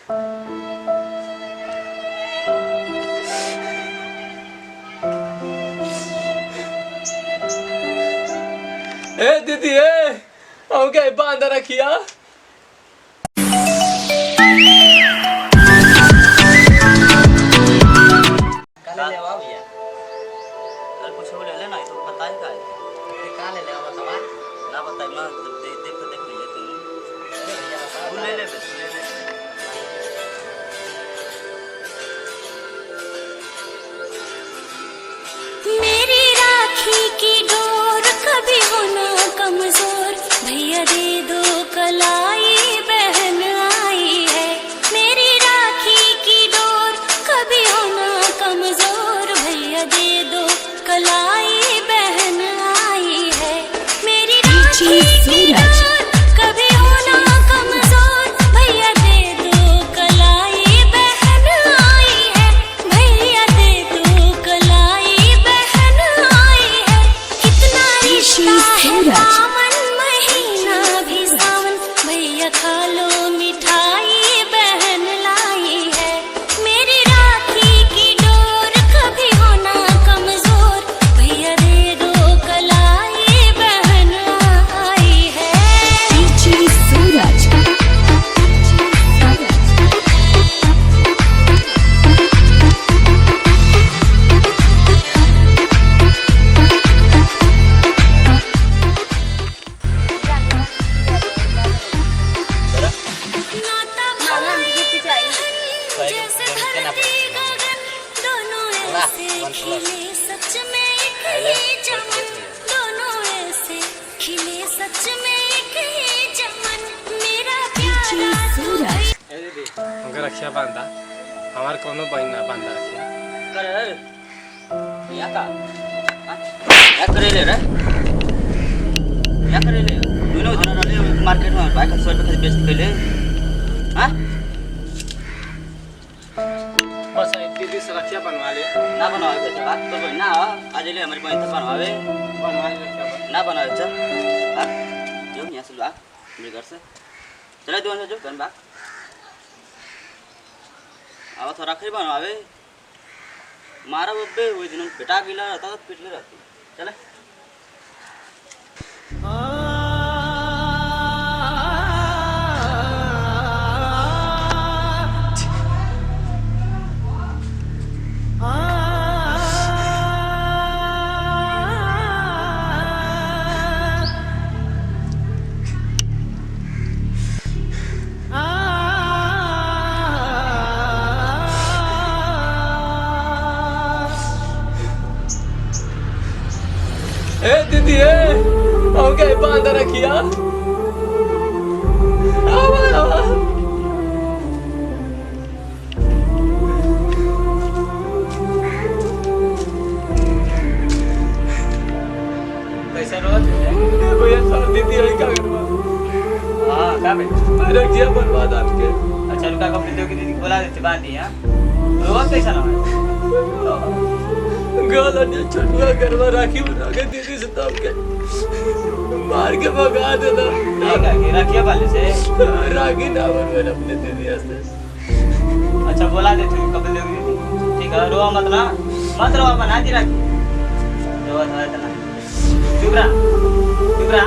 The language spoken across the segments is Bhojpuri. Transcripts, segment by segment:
ए दीदी हमके बांध रखिया। मेरी राखी की डोर कभी होना कमजोर, भैया दे दो कलाई बहन आई है। मेरी राखी की डोर कभी होना कमजोर, भैया दे दो कलाई बहन आई है। मेरी राखी की डोर कभी होना कमजोर, भैया दे दो कलाई बहन आई है। भैया दे दो कलाई बहन आई है। कितना रिश्ता है दामन, महीना भी सावन, भैया खा लो मिठाई बहन लाई है। मेरी राखी की डोर कभी होना कमजोर, भैया दे दो कलाई बहन आई है। नाता भाई जैसे धरती गगन, दोनों ऐसे खिले सच में एक ही चमन, दोनों ऐसे खिले सच में एक ही चमन। मेरा प्यारा तू भैया ए दीदी हमके रखिया बांधा, हमार कोनो बहन ना बांधा रखिया। या करेले रे, या करेले दोनों जना रहले मार्केट में बाइक 100 रुपए खाली बेच कइले। हां बस दीदी से रखिया बनवा ले। ना बनावे के बात तो ना आज ले हमारी बहन तो बनवावे रखिया ना बनावे चल। हां जो यहां से ला मेरे घर से चले दो जो घर बा अब तो रखरी बनवावे। मारा बब्बे वही दिन बेटा गिला रहता तो पिटले रहती। चले ए दीदी हमके बांध रखिया। कैसे रोज भैया सर दीदी है क्या करवा। हां का बे रखिया बनवा दाम के। अच्छा रुका कब दीदी की दीदी बोला देते बांधी। हां रोज कैसा ना गलत छोटुआ करवा राखी बना के दीदी से तब के मार के भगा देना। ठीक है रखिए वाले से राखी ना बनवे अपने दीदी से। अच्छा बोला देते कब दोगी दीदी। ठीक है रो मत रो बना दी राखी रो था इतना चुप रहा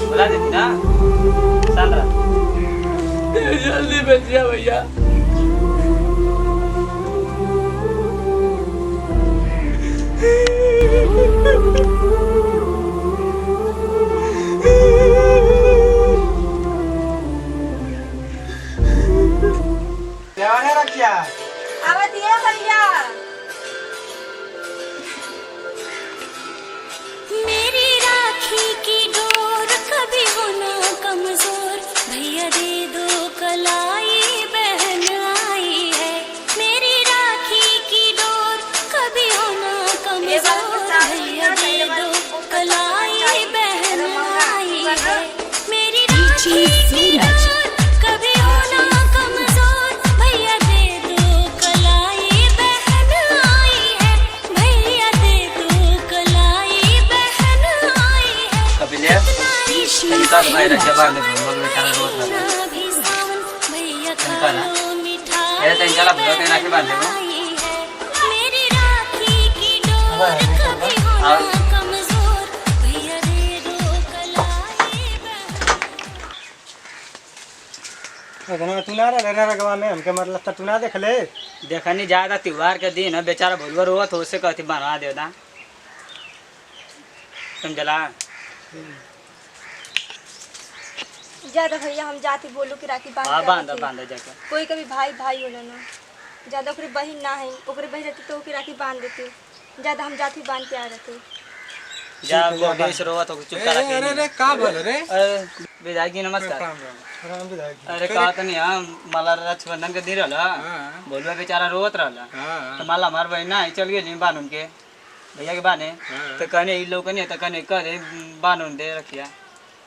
बोला देती ना सांद्रा जल्दी भेजिए भैया। रखिया आवतिया भैया। मेरी राखी की डोर कभी होना कमजोर, भैया दे दो कलाई बहन आई है। मेरी राखी की डोर कभी होना कमजोर, भैया दे दो कलाई बहन आई है। मेरी राखी की डोर कभी होना कमजोर, भैया दे दो कलाई बहन आई है। भैया दे दो कलाई बहन आई है। कपिले भाई रखिया बांध दे मग में खाना रोज ना भी सावन, भैया का ना ये तो चला भलो ते राखी बांध देबो मेरी राखी की डोर कभी हो ना कमजोर भैया दे दो कलाई बहन। तू ना रहना रगवा में हमके मतलब तू ना देख ले। देखा नहीं ज्यादा त्योहार के दिन है बेचारा भलवर हुआ तो उससे कहती बनवा दे ना समझला। ज्यादा भैया हम जाते बोलो कि राखी बांध हाँ के बांध आते। बांध जाके कोई कभी भाई भाई होला ना ज्यादा ओकरे बहन ना है ओकरे बहन रहती तो ओके राखी बांध देते ज्यादा हम जाते बांध के आ रहते। जा वो देश रोवा तो चुप करा के अरे का बोल रे। अरे विधायक जी नमस्कार। राम विधायक। अरे कहा तो नहीं हाँ मला रक्षाबंधन के दिन रहला बोलवा बेचारा रोवत रहला तो माला हमार बहन ना चल गई बांध के भैया के बाने तो कहने इन लोग नहीं तो कहने करे बांध दे रखिया।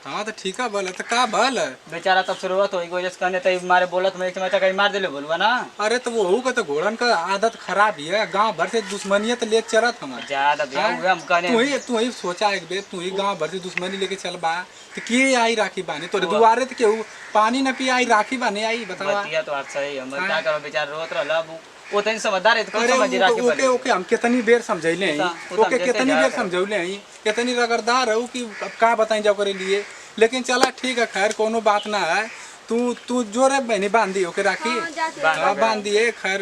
हाँ तो ठीक है बोल तो का बोल। बेचारा तब से रोवत हो वजह से कहने तो मारे बोलत में एक चमचा कहीं मार देले बोलवा ना। अरे तो वो का तो घोड़न का आदत खराब ही है गांव भर से दुश्मनियत ले चलत हमारे। ज्यादा भैया हुए हम कहने तू ही सोचा एक बेर तू ही गांव भर से दुश्मनी लेके चल बा तो के आई राखी बाने तोरे दुआरे तो केहू पानी न पी आई राखी बाने आई बतावा। बतिया तो आप सही हम क्या करो बेचारा रोवत रहला वो तनी समझदार है तो कौन समझ अरे राखी ओके ओके हम कितनी बेर समझैले हैं वो ओके कितनी बेर समझौले हैं कितनी रगड़दार है कि अब का बताई जाओ करे लिए लेकिन चला ठीक है खैर कोनो बात ना है तू जोरे बहनी बांधी ओके राखी हाँ, जाते हैं। बांध दिए खैर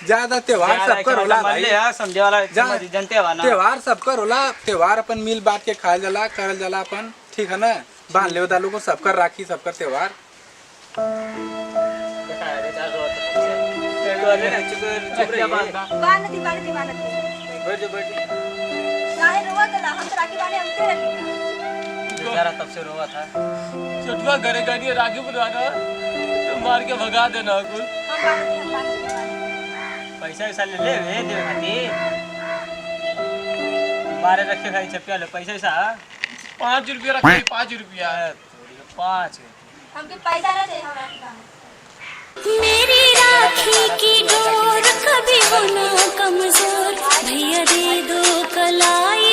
ज्यादा त्योहार सब कर होला भाई समझे वाला जनते हवा ना त्योहार सब कर होला त्योहार अपन मिल बांट के खायल जाला करल जाला अपन ठीक है ना बांध ले दालू को सब कर राखी सब कर त्योहार। बांध दी नाहे रोवा तो ना हम तो राखी बांधे हमसे रही। बेचारा तब से रोवा था छोटवा घरे गई राखी बनवाना तो मार के भगा देना कुल। हम बांध दी पैसा वैसा ले ले वे दे खातिर बारे रखे खाई छपिया ले पैसा वैसा 5 रुपया रखे 5 रुपया थोड़ी 5 हमके पैसा ना दे हम राखी बांध। मेरी राखी की डोर कभी हो ना कमजोर भैया दे दो कलाई